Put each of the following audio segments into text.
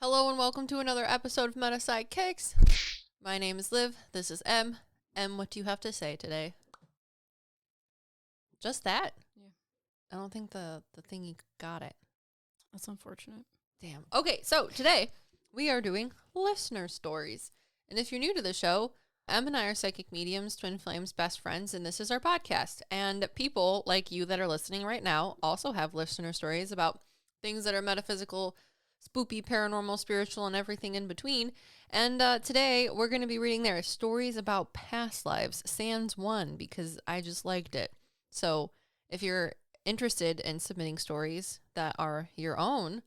Hello and welcome to another episode of PsycKicks. My name is Liv. This is M. M, what do you have to say today? Just that? Yeah. I don't think the thingy got it. That's unfortunate. Damn. Okay, so today we are doing listener stories. And if you're new to the show, Em and I are psychic mediums, twin flames, best friends, and this is our podcast. And people like you that are listening right now also have listener stories about things that are metaphysical, spoopy, paranormal, spiritual, and everything in between. And today we're going to be reading their stories about past lives, sans one, because I just liked it. So if you're interested in submitting stories that are your own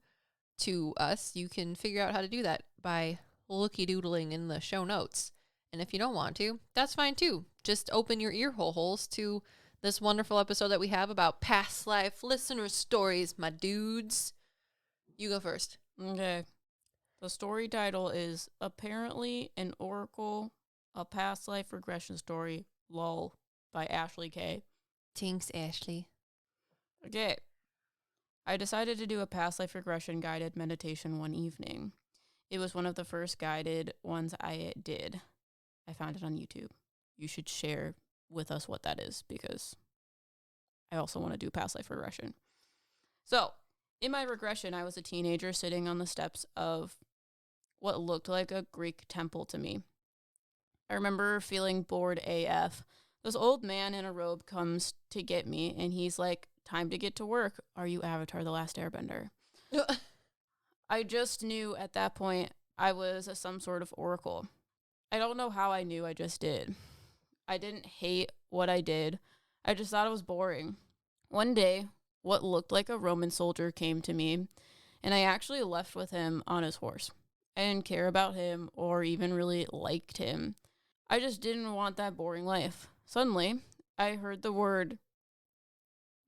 to us, you can figure out how to do that by looky-doodling in the show notes. And if you don't want to, that's fine too. Just open your ear holes to this wonderful episode that we have about past life listener stories, my dudes. You go first. Okay. The story title is Apparently an Oracle, a Past Life Regression Story, LOL, by Ashley K. Thanks, Ashley. Okay. I decided to do a past life regression guided meditation one evening. It was one of the first guided ones I did. I found it on YouTube. You should share with us what that is because I also want to do past life regression. So, in my regression, I was a teenager sitting on the steps of what looked like a Greek temple to me. I remember feeling bored AF. This old man in a robe comes to get me, and he's like, "Time to get to work. Are you Avatar the Last Airbender?" I just knew at that point I was some sort of oracle. I don't know how I knew, I just did. I didn't hate what I did. I just thought it was boring. One day, what looked like a Roman soldier came to me, and I actually left with him on his horse. I didn't care about him or even really liked him. I just didn't want that boring life. Suddenly, I heard the word,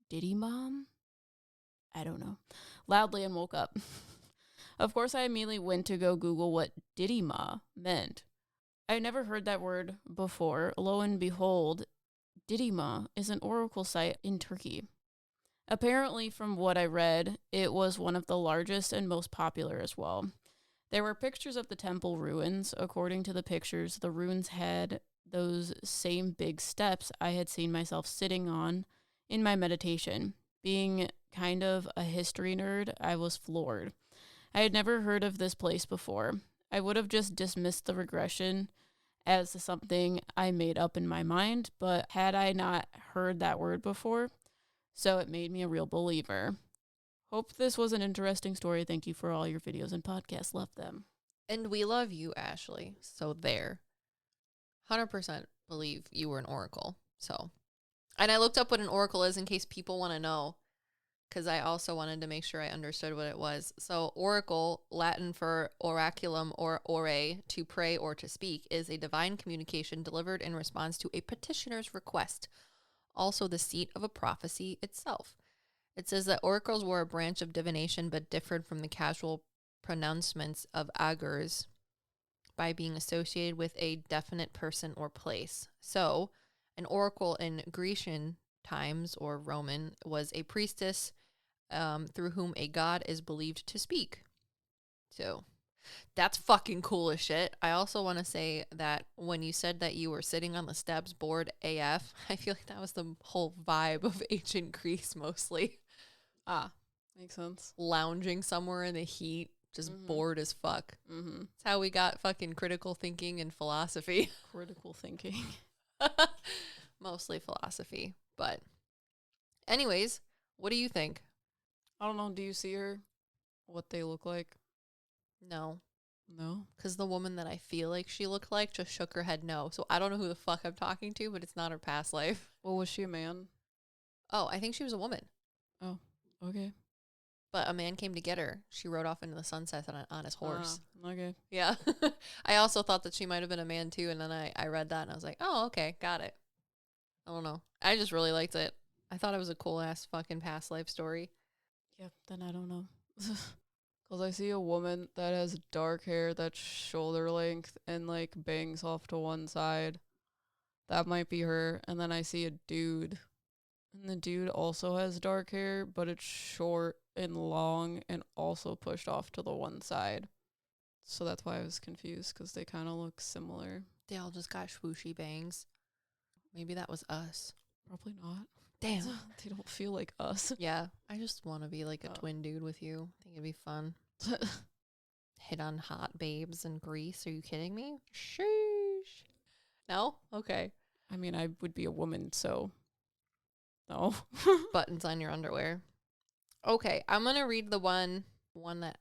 "Diddy Mom?" I don't know, loudly and woke up. Of course, I immediately went to go Google what Diddy Ma meant. I had never heard that word before. Lo and behold, Didima is an oracle site in Turkey. Apparently, from what I read, it was one of the largest and most popular as well. There were pictures of the temple ruins. According to the pictures, the ruins had those same big steps I had seen myself sitting on in my meditation. Being kind of a history nerd, I was floored. I had never heard of this place before. I would have just dismissed the regression as something I made up in my mind, but had I not heard that word before, so it made me a real believer. Hope this was an interesting story. Thank you for all your videos and podcasts. Love them. And we love you, Ashley. So there. 100% believe you were an oracle. So, and I looked up what an oracle is in case people want to know, because I also wanted to make sure I understood what it was. So oracle, Latin for oraculum or ore, to pray or to speak, is a divine communication delivered in response to a petitioner's request, also the seat of a prophecy itself. It says that oracles were a branch of divination but differed from the casual pronouncements of agurs by being associated with a definite person or place. So an oracle in Grecian times or Roman was a priestess through whom a god is believed to speak. So that's fucking cool as shit. I also want to say that when you said that you were sitting on the steps bored AF, I feel like that was the whole vibe of ancient Greece mostly. Makes sense. Lounging somewhere in the heat, just bored as fuck. Mm-hmm. That's how we got fucking critical thinking and philosophy. Critical thinking. Mostly philosophy. But anyways, what do you think? I don't know. Do you see her? What they look like? No. No? Because the woman that I feel like she looked like just shook her head no. So I don't know who the fuck I'm talking to, but it's not her past life. Well, was she a man? Oh, I think she was a woman. Oh, okay. But a man came to get her. She rode off into the sunset on his horse. Okay. Yeah. I also thought that she might have been a man too, and then I read that and I was like, oh, okay, got it. I don't know. I just really liked it. I thought it was a cool-ass fucking past life story. Yep, then I don't know. Because I see a woman that has dark hair that's shoulder length and, like, bangs off to one side. That might be her. And then I see a dude. And the dude also has dark hair, but it's short and long and also pushed off to the one side. So that's why I was confused, because they kind of look similar. They all just got swooshy bangs. Maybe that was us. Probably not. Damn. They don't feel like us. Yeah, I just want to be like a twin dude with you. I think it'd be fun. Hit on hot babes in Greece. Are you kidding me? Sheesh. No? Okay. I mean, I would be a woman, so no. Buttons on your underwear. Okay, I'm going to read the one that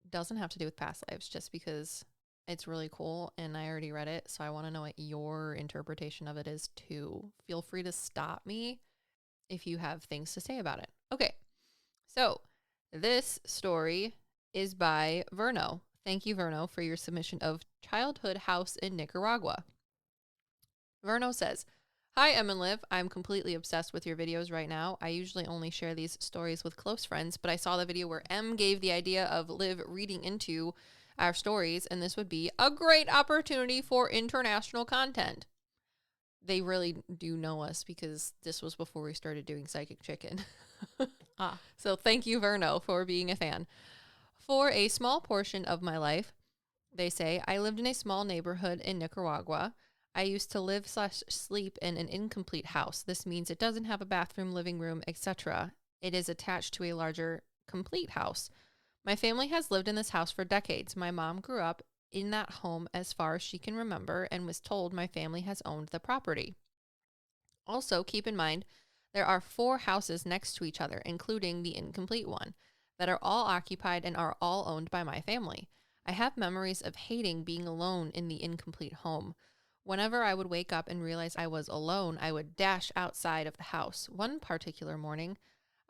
doesn't have to do with past lives, just because it's really cool and I already read it, so I want to know what your interpretation of it is too. Feel free to stop me if you have things to say about it. Okay, so this story is by Verno. Thank you, Verno, for your submission of Childhood House in Nicaragua. Verno says, "Hi, Em and Liv. I'm completely obsessed with your videos right now. I usually only share these stories with close friends, but I saw the video where Em gave the idea of Liv reading into our stories, and this would be a great opportunity for international content." They really do know us because this was before we started doing Psychic Chicken. So thank you, Verno, for being a fan. For a small portion of my life, they say, I lived in a small neighborhood in Nicaragua. I used to live/sleep in an incomplete house. This means it doesn't have a bathroom, living room, etc. It is attached to a larger, complete house. My family has lived in this house for decades. My mom grew up in that home as far as she can remember and was told my family has owned the property. Also, keep in mind, there are 4 houses next to each other, including the incomplete one, that are all occupied and are all owned by my family. I have memories of hating being alone in the incomplete home. Whenever I would wake up and realize I was alone, I would dash outside of the house. One particular morning,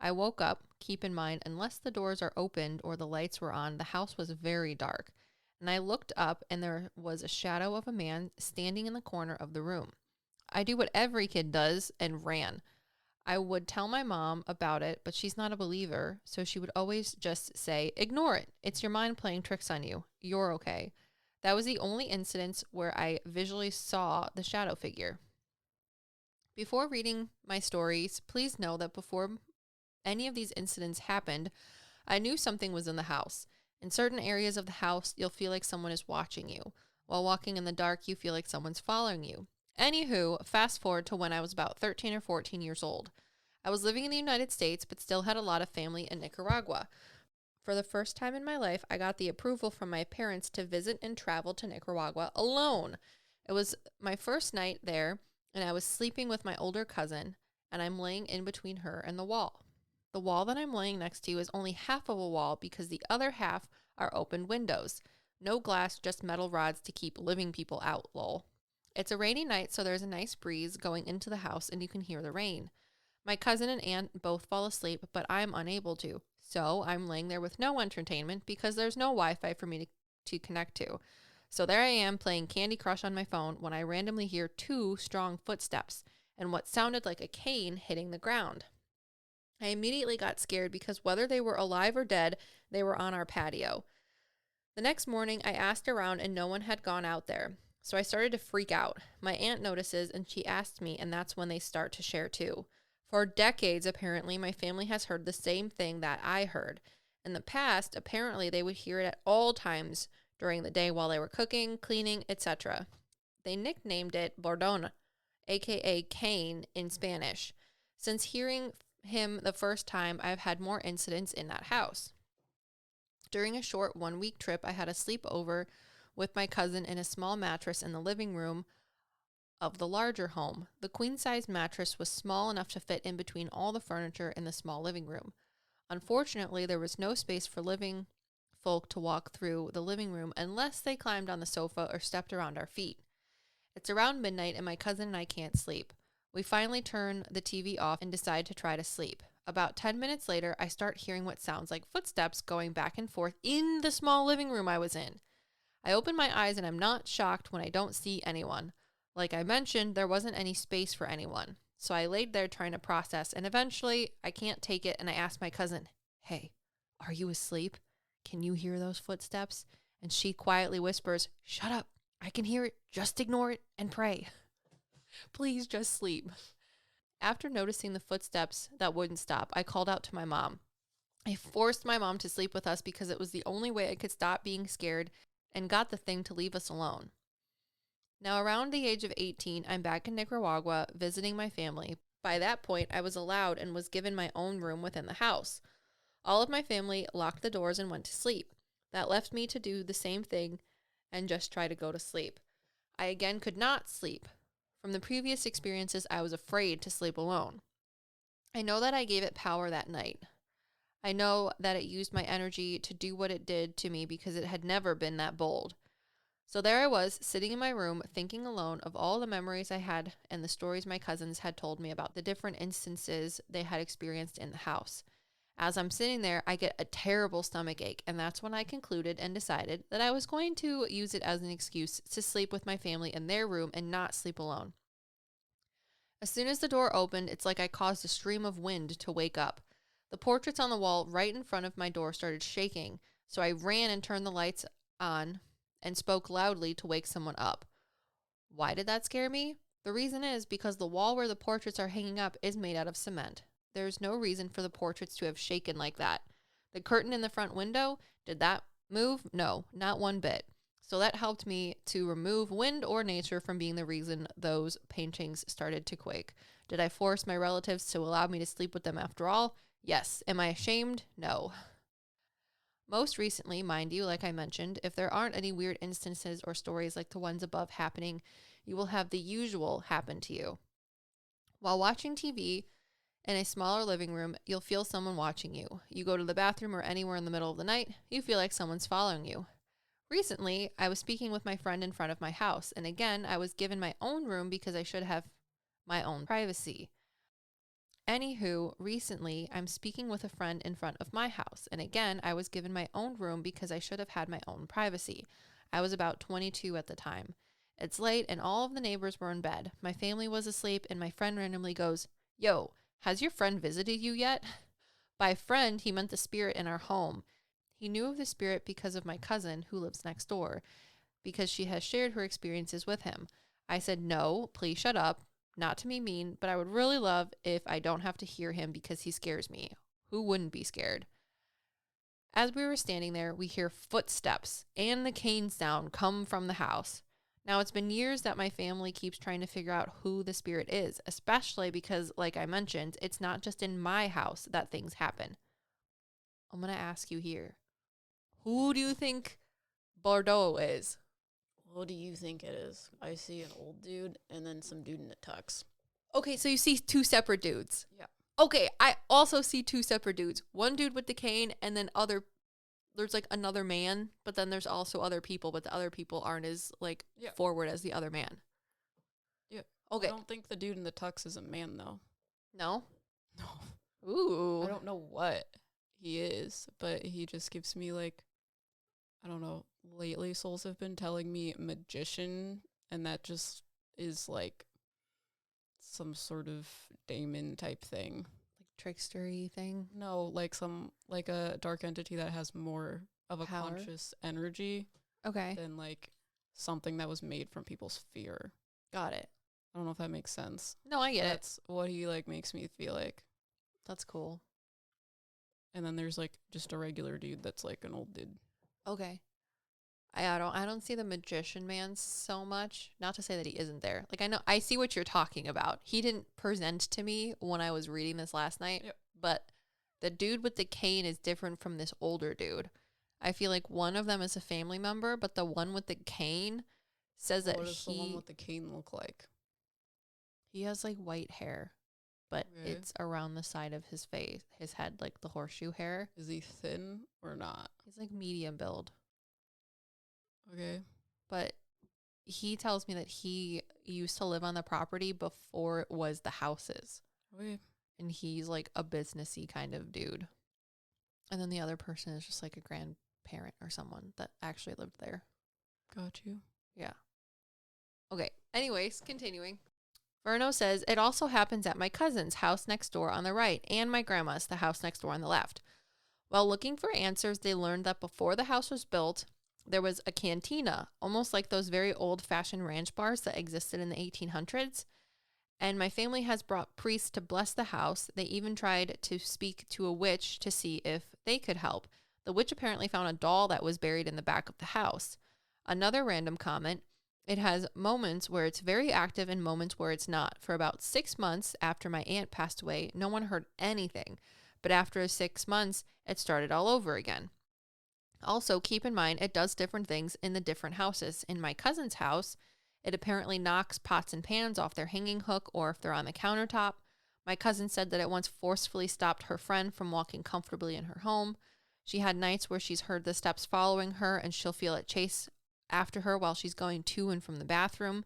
I woke up. Keep in mind, unless the doors are opened or the lights were on, the house was very dark. And I looked up and there was a shadow of a man standing in the corner of the room. I do what every kid does and ran. I would tell my mom about it, but she's not a believer, so she would always just say, ignore it. It's your mind playing tricks on you. You're okay. That was the only incident where I visually saw the shadow figure. Before reading my stories, please know that before any of these incidents happened, I knew something was in the house. In certain areas of the house, you'll feel like someone is watching you. While walking in the dark, you feel like someone's following you. Anywho, fast forward to when I was about 13 or 14 years old. I was living in the United States, but still had a lot of family in Nicaragua. For the first time in my life, I got the approval from my parents to visit and travel to Nicaragua alone. It was my first night there, and I was sleeping with my older cousin, and I'm laying in between her and the wall. The wall that I'm laying next to is only half of a wall because the other half are open windows. No glass, just metal rods to keep living people out, lol. It's a rainy night, so there's a nice breeze going into the house and you can hear the rain. My cousin and aunt both fall asleep, but I'm unable to. So I'm laying there with no entertainment because there's no Wi-Fi for me to connect to. So there I am playing Candy Crush on my phone when I randomly hear 2 strong footsteps and what sounded like a cane hitting the ground. I immediately got scared because whether they were alive or dead, they were on our patio. The next morning, I asked around and no one had gone out there. So I started to freak out. My aunt notices and she asked me, and that's when they start to share too. For decades, apparently, my family has heard the same thing that I heard. In the past, apparently, they would hear it at all times during the day while they were cooking, cleaning, etc. They nicknamed it Bordona, aka Cain in Spanish. Since hearing him the first time, I've had more incidents in that house. During a short 1-week trip, I had a sleepover with my cousin in a small mattress in the living room of the larger home. The queen-size mattress was small enough to fit in between all the furniture in the small living room. Unfortunately, there was no space for living folk to walk through the living room unless they climbed on the sofa or stepped around our feet. It's around midnight and my cousin and I can't sleep. We finally turn the TV off and decide to try to sleep. About 10 minutes later, I start hearing what sounds like footsteps going back and forth in the small living room I was in. I open my eyes and I'm not shocked when I don't see anyone. Like I mentioned, there wasn't any space for anyone. So I laid there trying to process, and eventually I can't take it and I asked my cousin, hey, are you asleep? Can you hear those footsteps? And she quietly whispers, shut up. I can hear it. Just ignore it and pray. Please just sleep. After noticing the footsteps that wouldn't stop, I called out to my mom. I forced my mom to sleep with us because it was the only way I could stop being scared and got the thing to leave us alone. Now, around the age of 18, I'm back in Nicaragua visiting my family. By that point, I was allowed and was given my own room within the house. All of my family locked the doors and went to sleep. That left me to do the same thing and just try to go to sleep. I again could not sleep. From the previous experiences, I was afraid to sleep alone. I know that I gave it power that night. I know that it used my energy to do what it did to me because it had never been that bold. So there I was, sitting in my room, thinking alone of all the memories I had and the stories my cousins had told me about the different instances they had experienced in the house. As I'm sitting there, I get a terrible stomach ache, and that's when I concluded and decided that I was going to use it as an excuse to sleep with my family in their room and not sleep alone. As soon as the door opened, it's like I caused a stream of wind to wake up. The portraits on the wall right in front of my door started shaking, so I ran and turned the lights on and spoke loudly to wake someone up. Why did that scare me? The reason is because the wall where the portraits are hanging up is made out of cement. There's no reason for the portraits to have shaken like that. The curtain in the front window, did that move? No, not one bit. So that helped me to remove wind or nature from being the reason those paintings started to quake. Did I force my relatives to allow me to sleep with them after all? Yes. Am I ashamed? No. Most recently, mind you, like I mentioned, if there aren't any weird instances or stories like the ones above happening, you will have the usual happen to you. While watching TV in a smaller living room, you'll feel someone watching you. You go to the bathroom or anywhere in the middle of the night, you feel like someone's following you. Recently, I was speaking with my friend in front of my house, and again, I was given my own room because I should have my own privacy. Anywho, recently, I'm speaking with a friend in front of my house, and again, I was given my own room because I should have had my own privacy. I was about 22 at the time. It's late, and all of the neighbors were in bed. My family was asleep, and my friend randomly goes, "Yo, has your friend visited you yet?" By friend, he meant the spirit in our home. He knew of the spirit because of my cousin, who lives next door, because she has shared her experiences with him. I said, "No, please shut up. Not to be mean, but I would really love if I don't have to hear him because he scares me." Who wouldn't be scared? As we were standing there, we hear footsteps and the cane sound come from the house. Now, it's been years that my family keeps trying to figure out who the spirit is, especially because, like I mentioned, it's not just in my house that things happen. I'm going to ask you here. Who do you think Bordeaux is? What do you think it is? I see an old dude and then some dude in a tux. Okay, so you see two separate dudes. Yeah. Okay, I also see two separate dudes. One dude with the cane and then there's like another man, but then there's also other people, but the other people aren't as forward as the other man. Yeah. Okay. I don't think the dude in the tux is a man though. No? No. Ooh. I don't know what he is, but he just gives me I don't know. Lately, souls have been telling me magician, and that just is some sort of daemon type thing. Like trickstery thing? No, like a dark entity that has more of a Power? conscious energy. Okay. Than something that was made from people's fear. Got it. I don't know if that makes sense. No, I get it. That's what he makes me feel like. That's cool. And then there's just a regular dude that's an old dude. Okay. I don't see the magician man so much. Not to say that he isn't there. I see what you're talking about. He didn't present to me when I was reading this last night. Yep. But the dude with the cane is different from this older dude. I feel like one of them is a family member, but the one with the cane says that what does the one with the cane look like? He has white hair, but it's around the side of his face, his head, the horseshoe hair. Is he thin or not? He's medium build. Okay. But he tells me that he used to live on the property before it was the houses. Okay. And he's a businessy kind of dude. And then the other person is just a grandparent or someone that actually lived there. Got you. Yeah. Okay. Anyways, continuing. Verno says, it also happens at my cousin's house next door on the right and my grandma's, the house next door on the left. While looking for answers, they learned that before the house was built, there was a cantina, almost like those very old-fashioned ranch bars that existed in the 1800s. And my family has brought priests to bless the house. They even tried to speak to a witch to see if they could help. The witch apparently found a doll that was buried in the back of the house. Another random comment, it has moments where it's very active and moments where it's not. For about 6 months after my aunt passed away, no one heard anything. But after 6 months, it started all over again. Also, keep in mind, it does different things in the different houses. In my cousin's house, it apparently knocks pots and pans off their hanging hook or if they're on the countertop. My cousin said that it once forcefully stopped her friend from walking comfortably in her home. She had nights where she's heard the steps following her and she'll feel it chase after her while she's going to and from the bathroom.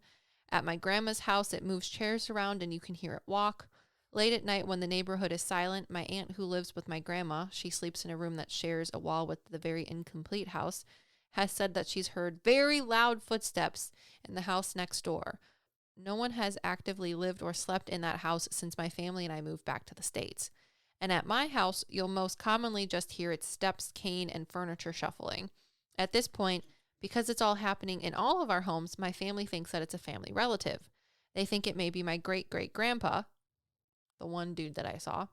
At my grandma's house, it moves chairs around and you can hear it walk. Late at night when the neighborhood is silent, my aunt who lives with my grandma, she sleeps in a room that shares a wall with the very incomplete house, has said that she's heard very loud footsteps in the house next door. No one has actively lived or slept in that house since my family and I moved back to the States. And at my house, you'll most commonly just hear its steps, cane, and furniture shuffling. At this point, because it's all happening in all of our homes, my family thinks that it's a family relative. They think it may be my great-great-grandpa, the one dude that I saw.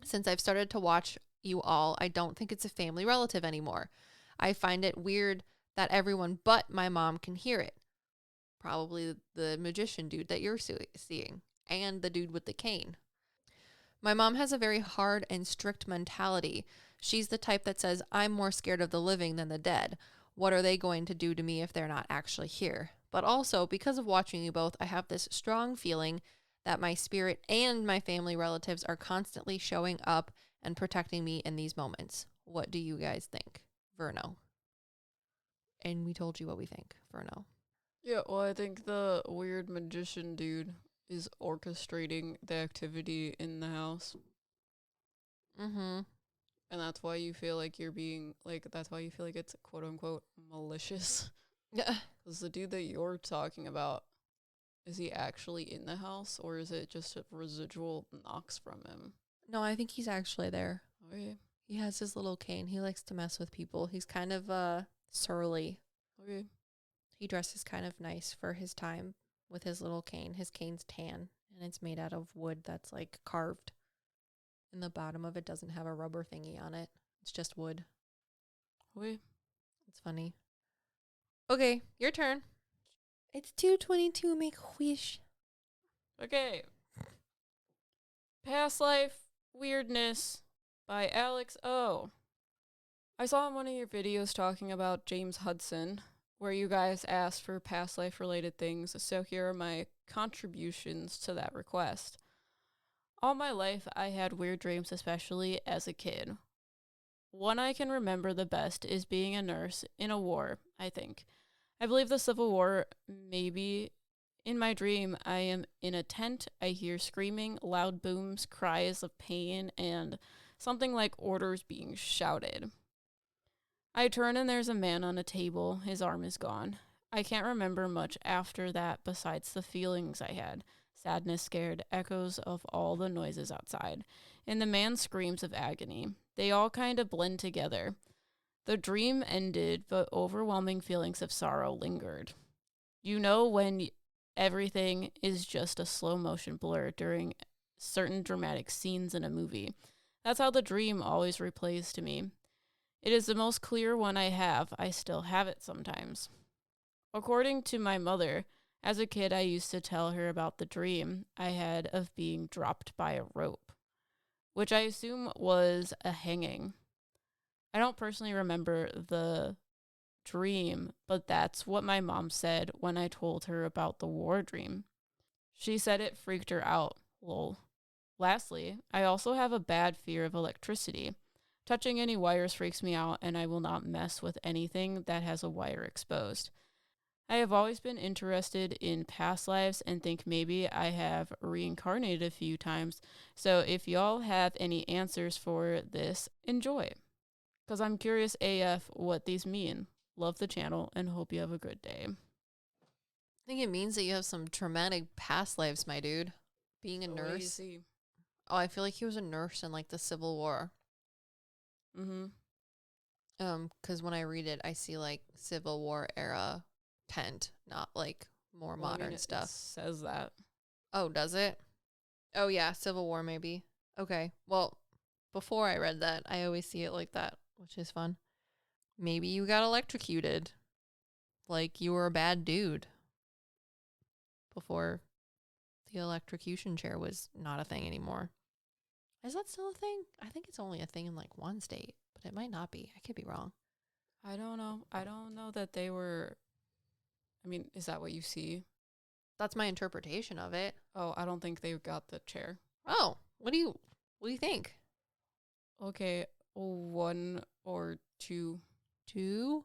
Since I've started to watch you all, I don't think it's a family relative anymore. I find it weird that everyone but my mom can hear it. Probably the magician dude that you're seeing, and the dude with the cane. My mom has a very hard and strict mentality. She's the type that says, I'm more scared of the living than the dead. What are they going to do to me if they're not actually here? But also, because of watching you both, I have this strong feeling that my spirit and my family relatives are constantly showing up and protecting me in these moments. What do you guys think? Verno. And we told you what we think, Verno. Yeah, well, I think the weird magician dude is orchestrating the activity in the house. Mm-hmm. And that's why you feel like you're being, that's why you feel like it's quote unquote malicious. Yeah. Because the dude that you're talking about, is he actually in the house or is it just a residual knocks from him? No, I think he's actually there. Okay. He has his little cane. He likes to mess with people. He's kind of surly. Okay. He dresses kind of nice for his time with his little cane. His cane's tan, and it's made out of wood that's, like, carved. And the bottom of it doesn't have a rubber thingy on it. It's just wood. Okay. It's funny. Okay, your turn. It's 2:22. Make a wish. Okay. Past Life Weirdness by Alex O. I saw in one of your videos talking about James Hudson, where you guys asked for past life related things, so here are my contributions to that request. All my life, I had weird dreams, especially as a kid. One I can remember the best is being a nurse in a war, I think. I believe the Civil War, maybe. In my dream, I am in a tent. I hear screaming, loud booms, cries of pain, and something like orders being shouted. I turn and there's a man on a table. His arm is gone. I can't remember much after that besides the feelings I had. Sadness, scared, echoes of all the noises outside, and the man's screams of agony. They all kind of blend together. The dream ended, but overwhelming feelings of sorrow lingered. You know when everything is just a slow motion blur during certain dramatic scenes in a movie. That's how the dream always replays to me. It is the most clear one I have. I still have it sometimes. According to my mother, as a kid I used to tell her about the dream I had of being dropped by a rope, which I assume was a hanging. I don't personally remember the dream, but that's what my mom said when I told her about the war dream. She said it freaked her out. Lol. Lastly, I also have a bad fear of electricity. Touching any wires freaks me out, and I will not mess with anything that has a wire exposed. I have always been interested in past lives and think maybe I have reincarnated a few times, so if y'all have any answers for this, enjoy. Because I'm curious AF what these mean. Love the channel and hope you have a good day. I think it means that you have some traumatic past lives, my dude. Being a nurse. Easy. Oh, I feel like he was a nurse in, like, the Civil War. Mm-hmm. Because when I read it, I see, like, Civil War era tent, not, like, more modern stuff. It says that. Oh, does it? Oh, yeah, Civil War maybe. Okay, well, before I read that, I always see it like that, which is fun. Maybe you got electrocuted. like you were a bad dude before the electrocution chair was not a thing anymore. Is that still a thing? I think it's only a thing in like one state, but it might not be. I could be wrong. I don't know. I don't know that they were. I mean, is that what you see? That's my interpretation of it. Oh, I don't think they got the chair. Oh, what do you think? Okay, 1 or 2. 2?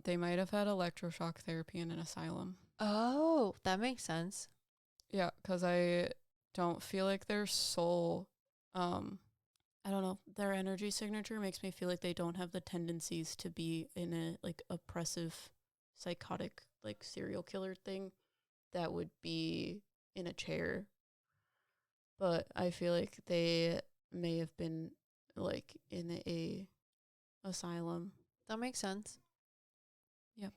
They might have had electroshock therapy in an asylum. Oh, that makes sense. Yeah, because I don't feel like their soul, I don't know, their energy signature makes me feel like they don't have the tendencies to be in a, like, oppressive, psychotic, like, serial killer thing that would be in a chair. But I feel like they may have been, like, in a asylum. That makes sense. Yep.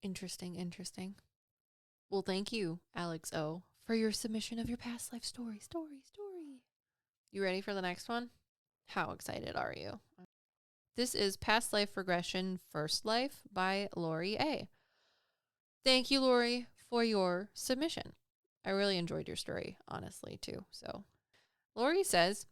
Interesting. Well, thank you, Alex O, for your submission of your past life story. You ready for the next one? How excited are you? This is Past Life Regression First Life by Lori A. Thank you, Lori, for your submission. I really enjoyed your story, honestly, too. So, Lori says,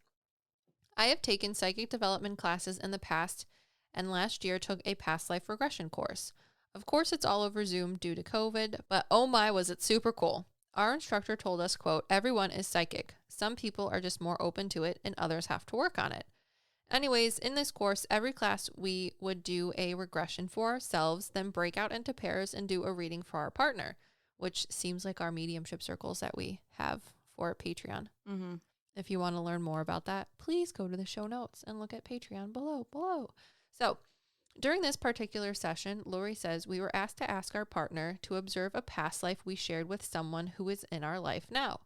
I have taken psychic development classes in the past and last year took a past life regression course. Of course, it's all over Zoom due to COVID, but oh my, was it super cool. Our instructor told us, quote, everyone is psychic. Some people are just more open to it and others have to work on it. Anyways, in this course, every class we would do a regression for ourselves, then break out into pairs and do a reading for our partner, which seems like our mediumship circles that we have for Patreon. Mm-hmm. If you want to learn more about that, please go to the show notes and look at Patreon below. So, during this particular session, Lori says we were asked to ask our partner to observe a past life we shared with someone who is in our life now.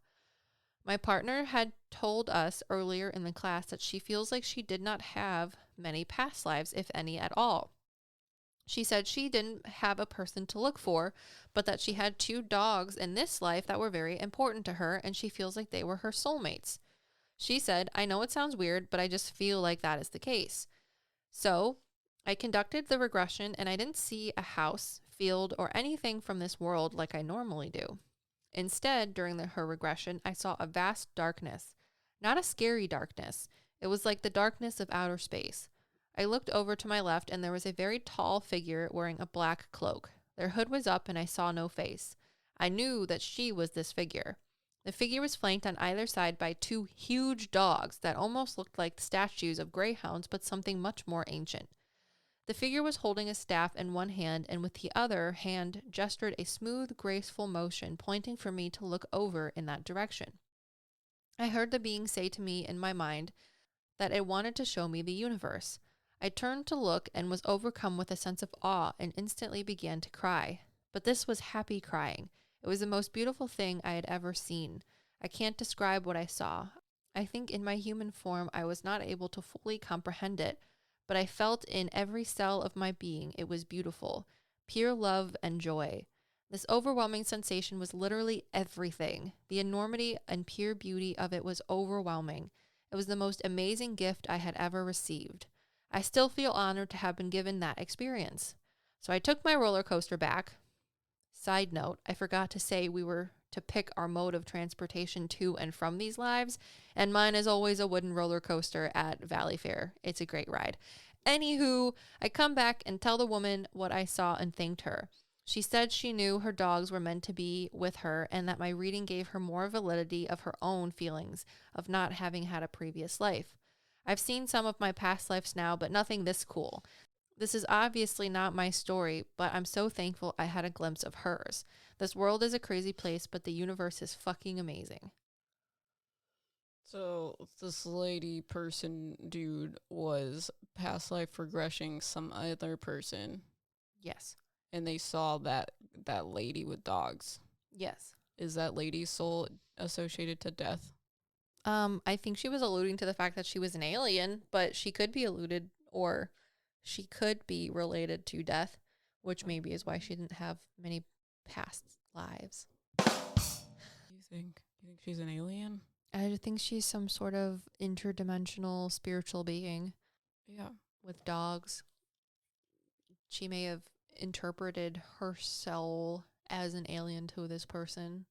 My partner had told us earlier in the class that she feels like she did not have many past lives, if any at all. She said she didn't have a person to look for, but that she had 2 dogs in this life that were very important to her, and she feels like they were her soulmates. She said, I know it sounds weird, but I just feel like that is the case. So I conducted the regression and I didn't see a house, field, or anything from this world like I normally do. Instead, during her regression, I saw a vast darkness. Not a scary darkness. It was like the darkness of outer space. I looked over to my left and there was a very tall figure wearing a black cloak. Their hood was up and I saw no face. I knew that she was this figure. The figure was flanked on either side by 2 huge dogs that almost looked like statues of greyhounds, but something much more ancient. The figure was holding a staff in one hand and with the other hand gestured a smooth, graceful motion, pointing for me to look over in that direction. I heard the being say to me in my mind that it wanted to show me the universe. I turned to look and was overcome with a sense of awe and instantly began to cry. But this was happy crying. It was the most beautiful thing I had ever seen. I can't describe what I saw. I think in my human form I was not able to fully comprehend it, but I felt in every cell of my being it was beautiful, pure love and joy. This overwhelming sensation was literally everything. The enormity and pure beauty of it was overwhelming. It was the most amazing gift I had ever received. I still feel honored to have been given that experience. So I took my roller coaster back. Side note, I forgot to say we were to pick our mode of transportation to and from these lives, and mine is always a wooden roller coaster at Valley Fair. It's a great ride. Anywho, I come back and tell the woman what I saw and thanked her. She said she knew her dogs were meant to be with her and that my reading gave her more validity of her own feelings of not having had a previous life. I've seen some of my past lives now, but nothing this cool. This is obviously not my story, but I'm so thankful I had a glimpse of hers. This world is a crazy place, but the universe is fucking amazing. So this lady person dude was past life regressing some other person, Yes. and they saw that lady with dogs. Yes. Is that lady's soul associated to death? I think she was alluding to the fact that she was an alien, but she could be she could be related to death, which maybe is why she didn't have many past lives. You think she's an alien? I think she's some sort of interdimensional spiritual being. Yeah. With dogs. She may have interpreted her soul as an alien to this person.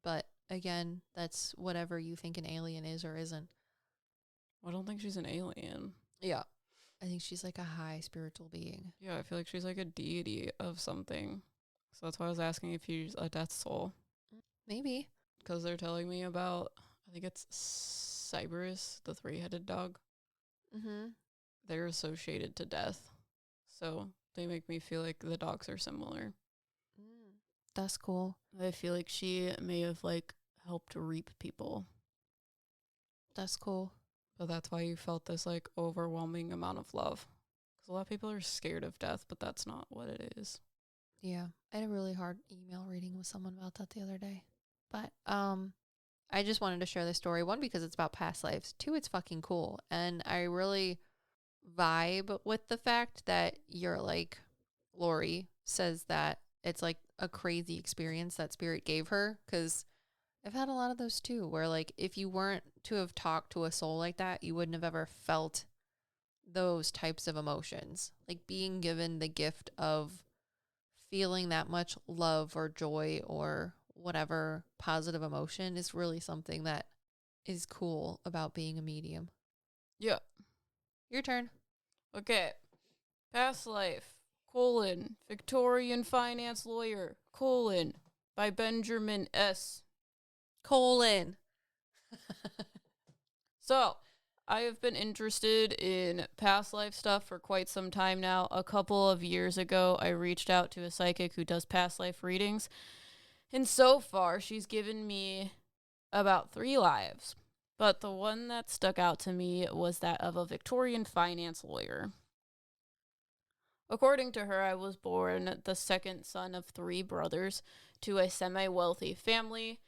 But again, that's whatever you think an alien is or isn't. I don't think she's an alien. Yeah. I think she's like a high spiritual being. Yeah, I feel like she's like a deity of something. So that's why I was asking if she's a death soul. Maybe. Because they're telling me about, I think it's Cerberus, the 3-headed dog. Mm-hmm. They're associated to death. So they make me feel like the dogs are similar. That's cool. I feel like she may have like helped reap people. That's cool. So that's why you felt this like overwhelming amount of love. Because a lot of people are scared of death, but that's not what it is. Yeah. I had a really hard email reading with someone about that the other day. But I just wanted to share this story. One, because it's about past lives. Two, it's fucking cool. And I really vibe with the fact that you're like, Lori says that it's like a crazy experience that spirit gave her. Because I've had a lot of those too, where like if you weren't to have talked to a soul like that, you wouldn't have ever felt those types of emotions. Like being given the gift of feeling that much love or joy or whatever positive emotion is really something that is cool about being a medium. Yeah. Your turn. Okay. Past life, Victorian finance lawyer, by Benjamin S. So, I have been interested in past life stuff for quite some time now. A couple of years ago, I reached out to a psychic who does past life readings. And so far, she's given me about 3 lives. But the one that stuck out to me was that of a Victorian finance lawyer. According to her, I was born the second son of 3 brothers to a semi-wealthy family.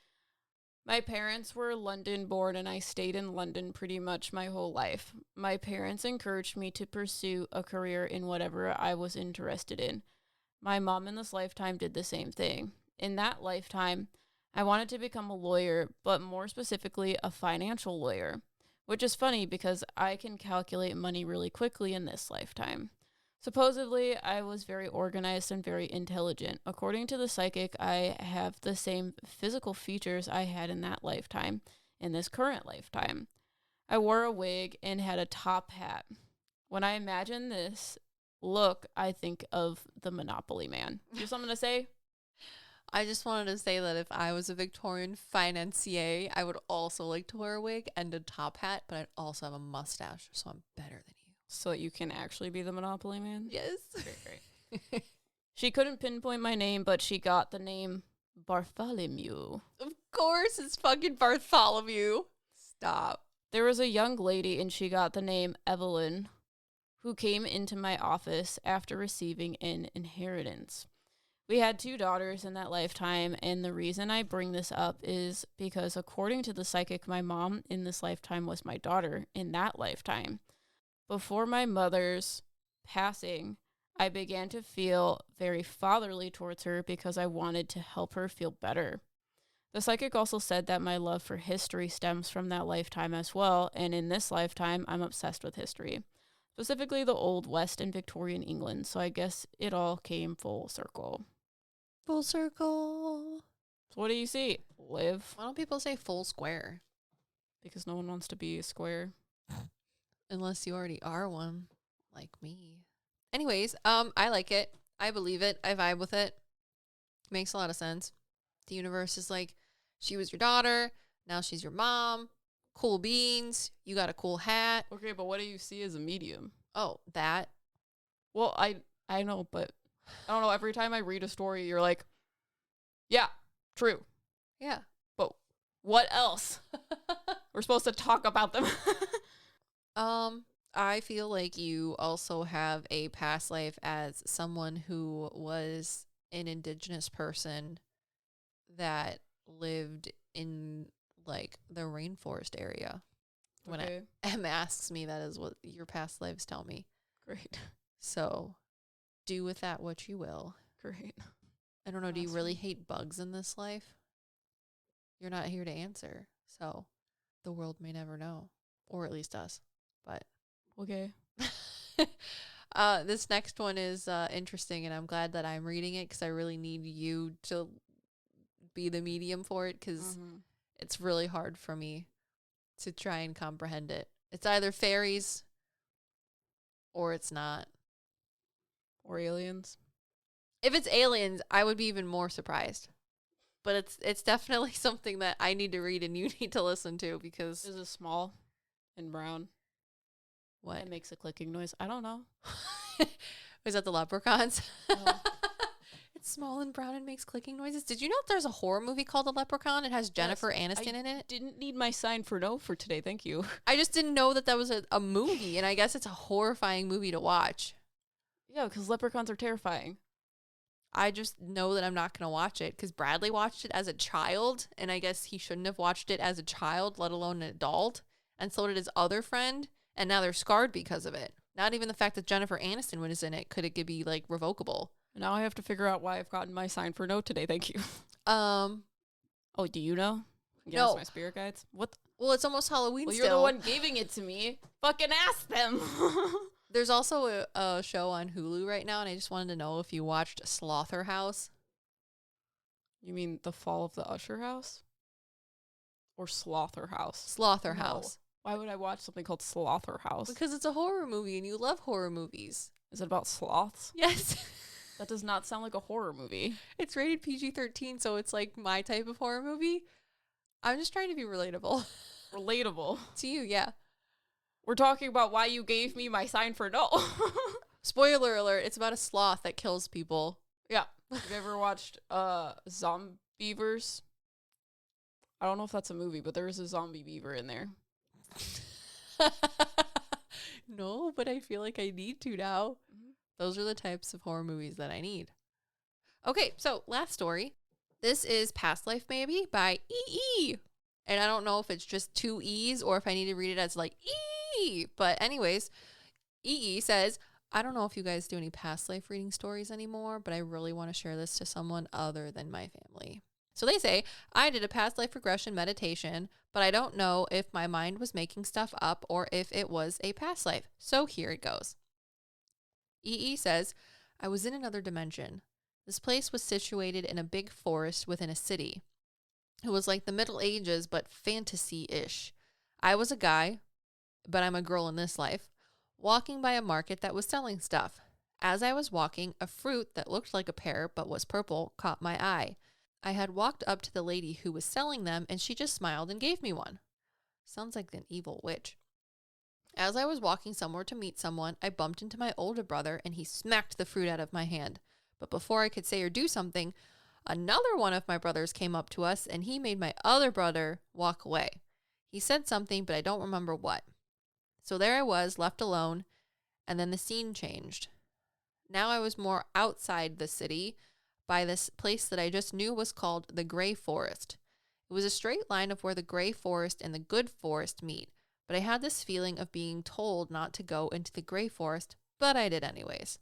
My parents were London born, and I stayed in London pretty much my whole life. My parents encouraged me to pursue a career in whatever I was interested in. My mom in this lifetime did the same thing. In that lifetime, I wanted to become a lawyer, but more specifically, a financial lawyer, which is funny because I can calculate money really quickly in this lifetime. Supposedly, I was very organized and very intelligent. According to the psychic, I have the same physical features I had in that lifetime, in this current lifetime. I wore a wig and had a top hat. When I imagine this look, I think of the Monopoly Man. You have something to say? I just wanted to say that if I was a Victorian financier, I would also like to wear a wig and a top hat, but I'd also have a mustache, so I'm better than you. So that you can actually be the Monopoly Man? Yes. Great. She couldn't pinpoint my name, but she got the name Bartholomew. Of course, it's fucking Bartholomew. Stop. There was a young lady, and she got the name Evelyn, who came into my office after receiving an inheritance. We had 2 daughters in that lifetime, and the reason I bring this up is because according to the psychic, my mom in this lifetime was my daughter in that lifetime. Before my mother's passing, I began to feel very fatherly towards her because I wanted to help her feel better. The psychic also said that my love for history stems from that lifetime as well, and in this lifetime, I'm obsessed with history, specifically the Old West and Victorian England, so I guess it all came full circle. Full circle. So what do you see, Liv? Why don't people say full square? Because no one wants to be a square. Unless you already are one, like me. Anyways, I like it. I believe it. I vibe with it. Makes a lot of sense. The universe is like, she was your daughter, now she's your mom. Cool beans. You got a cool hat. Okay, but what do you see as a medium? Oh, that. Well, I know, but I don't know. Every time I read a story, you're like, yeah, true. Yeah. But what else? We're supposed to talk about them. I feel like you also have a past life as someone who was an indigenous person that lived in like the rainforest area. When Em asks me, that is what your past lives tell me. Great. So do with that what you will. Great. I don't know. Do you really hate bugs in this life? You're not here to answer. So the world may never know, or at least us. But okay. This next one is interesting, and I'm glad that I'm reading it because I really need you to be the medium for it because it's really hard for me to try and comprehend it. It's either fairies or it's not. Or aliens. If it's aliens, I would be even more surprised. But it's definitely something that I need to read and you need to listen to because... Is it small and brown? What? It makes a clicking noise. I don't know. Was that the leprechauns? Oh. It's small and brown and makes clicking noises. Did you know there's a horror movie called The Leprechaun? It has Jennifer Aniston in it. Didn't need my sign for no for today. Thank you. I just didn't know that was a movie, and I guess it's a horrifying movie to watch. Yeah, because leprechauns are terrifying. I just know that I'm not going to watch it because Bradley watched it as a child, and I guess he shouldn't have watched it as a child, let alone an adult. And so did his other friend, and now they're scarred because of it. Not even the fact that Jennifer Aniston was in it could be like revocable. Now I have to figure out why I've gotten my sign for no today. Thank you. Oh, do you know? No. My spirit guides. What? Well, it's almost Halloween. Well, still. you're the one giving it to me. Fucking ask them. There's also a show on Hulu right now, and I just wanted to know if you watched Slaughterhouse. You mean The Fall of the Usher House? Or Slaughterhouse? Slaughterhouse. No. Why would I watch something called Slaughterhouse? Because it's a horror movie, and you love horror movies. Is it about sloths? Yes. That does not sound like a horror movie. It's rated PG-13, so it's like my type of horror movie. I'm just trying to be relatable. Relatable? To you, yeah. We're talking about why you gave me my sign for no. Spoiler alert, it's about a sloth that kills people. Yeah. Have you ever watched Zombievers? I don't know if that's a movie, but there is a zombie beaver in there. No, but I feel like I need to now. Those are the types of horror movies that I need. Okay, so last story. This is Past Life Maybe by E.E. And I don't know if it's just two E's or if I need to read it as like E. But anyways, E.E. says, I don't know if you guys do any past life reading stories anymore, but I really want to share this to someone other than my family. So they say, I did a past life regression meditation, but I don't know if my mind was making stuff up or if it was a past life. So here it goes. E.E. says, I was in another dimension. This place was situated in a big forest within a city. It was like the Middle Ages, but fantasy-ish. I was a guy, but I'm a girl in this life, walking by a market that was selling stuff. As I was walking, a fruit that looked like a pear but was purple caught my eye. I had walked up to the lady who was selling them, and she just smiled and gave me one. Sounds like an evil witch. As I was walking somewhere to meet someone, I bumped into my older brother, and he smacked the fruit out of my hand. But before I could say or do something, another one of my brothers came up to us, and he made my other brother walk away. He said something, but I don't remember what. So there I was, left alone, and then the scene changed. Now I was more outside the city, by this place that I just knew was called the Gray Forest. It was a straight line of where the Gray Forest and the Good Forest meet, but I had this feeling of being told not to go into the Gray Forest, but I did anyways.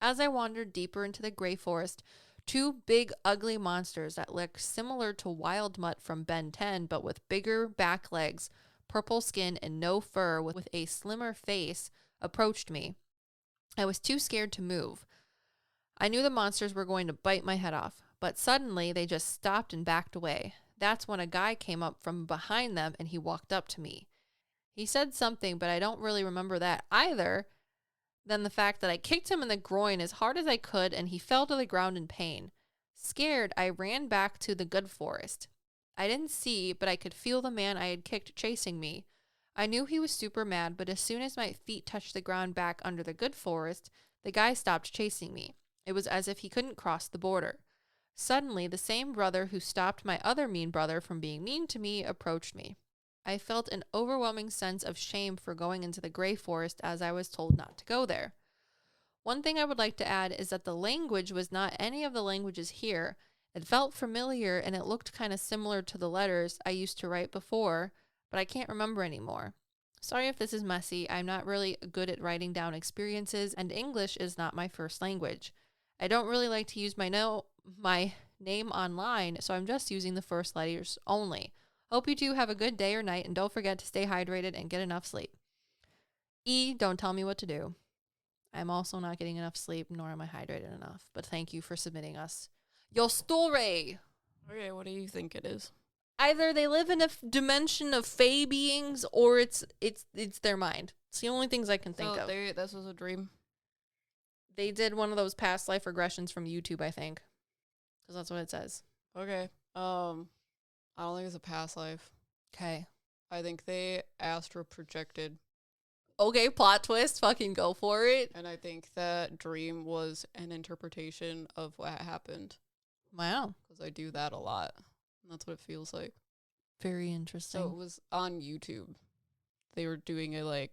As I wandered deeper into the Gray Forest, two big, ugly monsters that looked similar to Wild Mutt from Ben 10, but with bigger back legs, purple skin, and no fur, with a slimmer face, approached me. I was too scared to move. I knew the monsters were going to bite my head off, but suddenly they just stopped and backed away. That's when a guy came up from behind them and he walked up to me. He said something, but I don't really remember that either than the fact that I kicked him in the groin as hard as I could and he fell to the ground in pain. Scared, I ran back to the Good Forest. I didn't see, but I could feel the man I had kicked chasing me. I knew he was super mad, but as soon as my feet touched the ground back under the Good Forest, the guy stopped chasing me. It was as if he couldn't cross the border. Suddenly, the same brother who stopped my other mean brother from being mean to me approached me. I felt an overwhelming sense of shame for going into the Gray Forest as I was told not to go there. One thing I would like to add is that the language was not any of the languages here. It felt familiar and it looked kind of similar to the letters I used to write before, but I can't remember anymore. Sorry if this is messy. I'm not really good at writing down experiences, and English is not my first language. I don't really like to use my name online, so I'm just using the first letters only. Hope you two have a good day or night, and don't forget to stay hydrated and get enough sleep. E, don't tell me what to do. I'm also not getting enough sleep, nor am I hydrated enough. But thank you for submitting us your story. Okay, what do you think it is? Either they live in a dimension of fae beings, or it's their mind. It's the only things I can think of. This was a dream. They did one of those past life regressions from YouTube, I think, because that's what it says. Okay. I don't think it's a past life. Okay. I think they astral projected. Okay, plot twist. Fucking go for it. And I think that dream was an interpretation of what happened. Wow. Because I do that a lot. And that's what it feels like. Very interesting. So it was on YouTube. They were doing a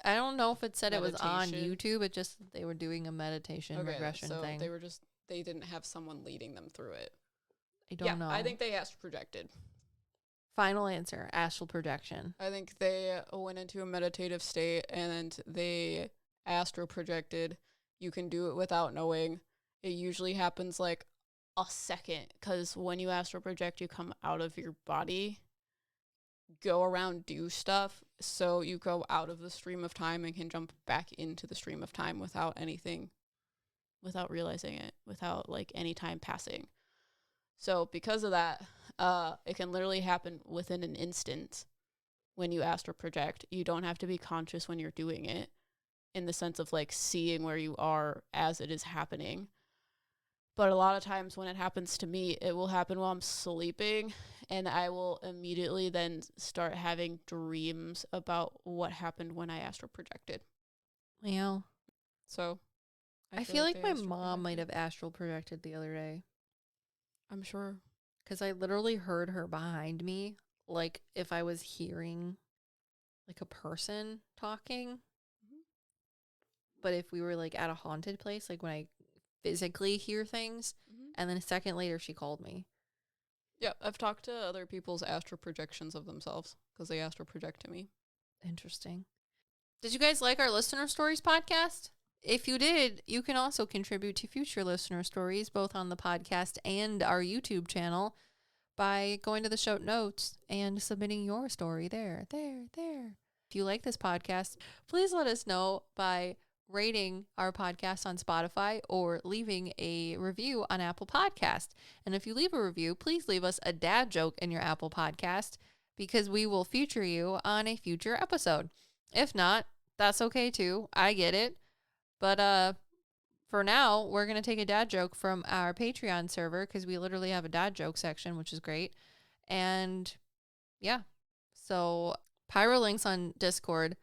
I don't know if it said it was on meditation. YouTube. It just they were doing a meditation regression so thing. they didn't have someone leading them through it. I don't know. I think they astral projected. Final answer, astral projection. I think they went into a meditative state and they astral projected. You can do it without knowing. It usually happens like a second, because when you astral project, you come out of your body, go around, do stuff. So you go out of the stream of time and can jump back into the stream of time without realizing it, without like any time passing. So because of that, it can literally happen within an instant when you astral project. You don't have to be conscious when you're doing it, in the sense of like seeing where you are as it is happening. But a lot of times when it happens to me, it will happen while I'm sleeping, and I will immediately then start having dreams about what happened when I astral projected. Well, so I feel like my mom might have astral projected the other day. I'm sure. Because I literally heard her behind me, like if I was hearing like a person talking. Mm-hmm. But if we were like at a haunted place, like when I physically hear things, mm-hmm. and then a second later she called me. Yeah, I've talked to other people's astral projections of themselves because they astral project to me. Interesting. Did you guys like our listener stories podcast? If you did, you can also contribute to future listener stories, both on the podcast and our YouTube channel, by going to the show notes and submitting your story there. If you like this podcast, please let us know by rating our podcast on Spotify or leaving a review on Apple Podcast. And if you leave a review, please leave us a dad joke in your Apple Podcast, because we will feature you on a future episode. If not, that's okay too. I get it. But for now, we're going to take a dad joke from our Patreon server, because we literally have a dad joke section, which is great. And yeah, so Pyrolinks on Discord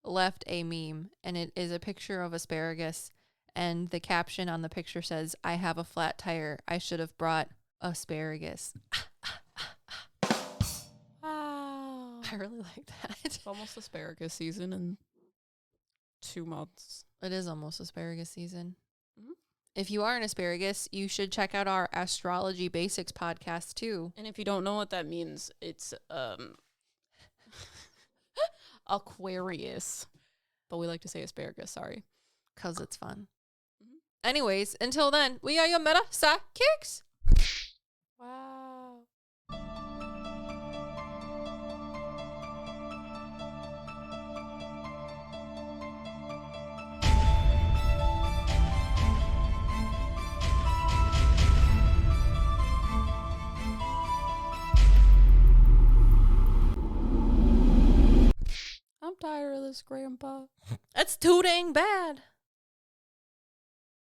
left a meme, and it is a picture of asparagus, and the caption on the picture says, "I have a flat tire. I should have brought asparagus." Wow. I really like that. It's almost asparagus season in 2 months. It is almost asparagus season. Mm-hmm. If you are an asparagus, you should check out our Astrology Basics podcast too. And if you don't know what that means, it's Aquarius. But we like to say asparagus, sorry. Because it's fun. Mm-hmm. Anyways, until then, we are your meta PsycKicks. Wow. I'm tired of this, Grandpa. That's too dang bad.